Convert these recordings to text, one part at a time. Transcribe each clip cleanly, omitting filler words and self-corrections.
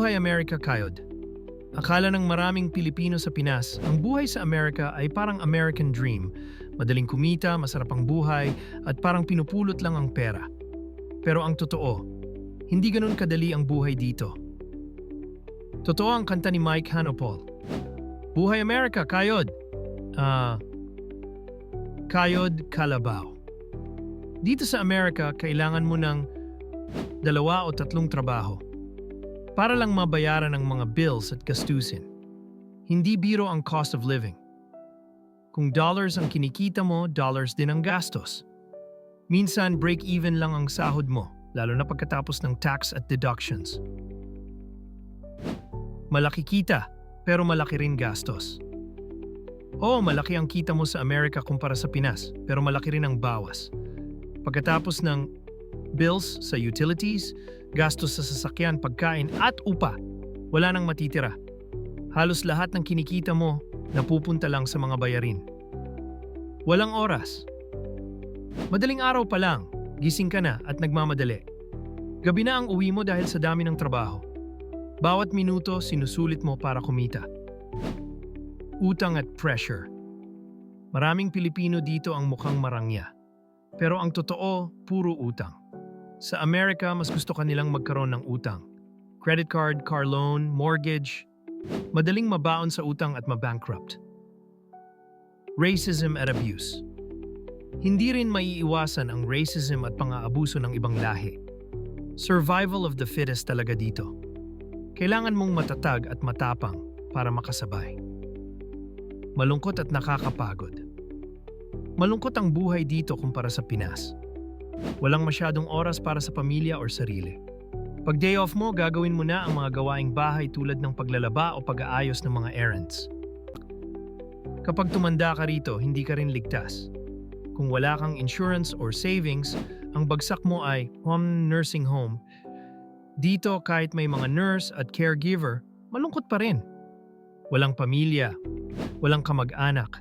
Buhay Amerika, kayod. Akala ng maraming Pilipino sa Pinas, ang buhay sa Amerika ay parang American dream. Madaling kumita, masarap ang buhay, at parang pinupulot lang ang pera. Pero ang totoo, hindi ganun kadali ang buhay dito. Totoo ang kanta ni Mike Hanopol. Buhay Amerika, kayod. Kayod Kalabaw. Dito sa Amerika, kailangan mo ng 2 o 3 trabaho para lang mabayaran ang mga bills at gastusin. Hindi biro ang cost of living. Kung dollars ang kinikita mo, dollars din ang gastos. Minsan, break-even lang ang sahod mo, lalo na pagkatapos ng tax at deductions. Malaki kita, pero malaki rin gastos. Oo, malaki ang kita mo sa Amerika kumpara sa Pinas, pero malaki rin ang bawas. Pagkatapos ng bills sa utilities, gastos sa sasakyan, pagkain at upa, wala nang matitira. Halos lahat ng kinikita mo napupunta lang sa mga bayarin. Walang oras. Madaling araw pa lang, gising ka na at nagmamadali. Gabi na ang uwi mo dahil sa dami ng trabaho. Bawat minuto sinusulit mo para kumita. Utang at pressure. Maraming Pilipino dito ang mukhang marangya. Pero ang totoo, puro utang. Sa Amerika, mas gusto kanilang magkaroon ng utang. Credit card, car loan, mortgage. Madaling mabaon sa utang at mabankrupt. Racism at abuse. Hindi rin maiiwasan ang racism at pang-aabuso ng ibang lahi. Survival of the fittest talaga dito. Kailangan mong matatag at matapang para makasabay. Malungkot at nakakapagod. Malungkot ang buhay dito kumpara sa Pinas. Walang masyadong oras para sa pamilya o sarili. Pag day off mo, gagawin mo na ang mga gawaing bahay tulad ng paglalaba o pag-aayos ng mga errands. Kapag tumanda ka rito, hindi ka rin ligtas. Kung wala kang insurance or savings, ang bagsak mo ay nursing home. Dito, kahit may mga nurse at caregiver, malungkot pa rin. Walang pamilya, walang kamag-anak.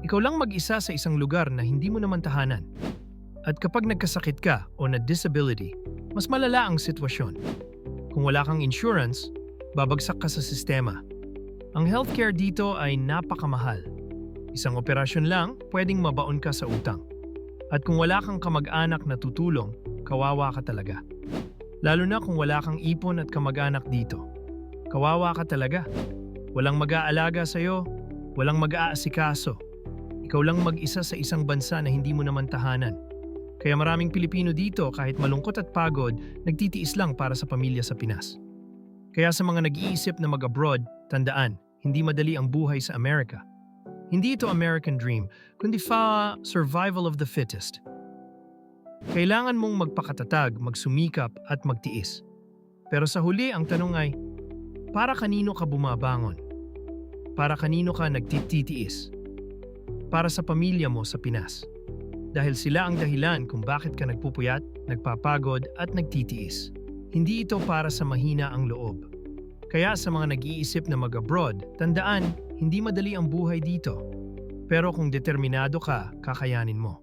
Ikaw lang mag-isa sa isang lugar na hindi mo naman tahanan. At kapag nagkasakit ka o na-disability, mas malala ang sitwasyon. Kung wala kang insurance, babagsak ka sa sistema. Ang healthcare dito ay napakamahal. Isang operasyon lang, pwedeng mabaon ka sa utang. At kung wala kang kamag-anak na tutulong, kawawa ka talaga. Lalo na kung wala kang ipon at kamag-anak dito. Kawawa ka talaga. Walang mag-aalaga sa'yo, walang mag-aasikaso. Ikaw lang mag-isa sa isang bansa na hindi mo naman tahanan. Kaya maraming Pilipino dito kahit malungkot at pagod, nagtitiis lang para sa pamilya sa Pinas. Kaya sa mga nag-iisip na mag-abroad, tandaan, hindi madali ang buhay sa Amerika. Hindi ito American dream, kundi survival of the fittest. Kailangan mong magpakatatag, magsumikap at magtiis. Pero sa huli, ang tanong ay, para kanino ka bumabangon? Para kanino ka nagtitiis? Para sa pamilya mo sa Pinas. Dahil sila ang dahilan kung bakit ka nagpupuyat, nagpapagod at nagtitiis. Hindi ito para sa mahina ang loob. Kaya sa mga nag-iisip na mag-abroad, tandaan, hindi madali ang buhay dito. Pero kung determinado ka, kakayanin mo.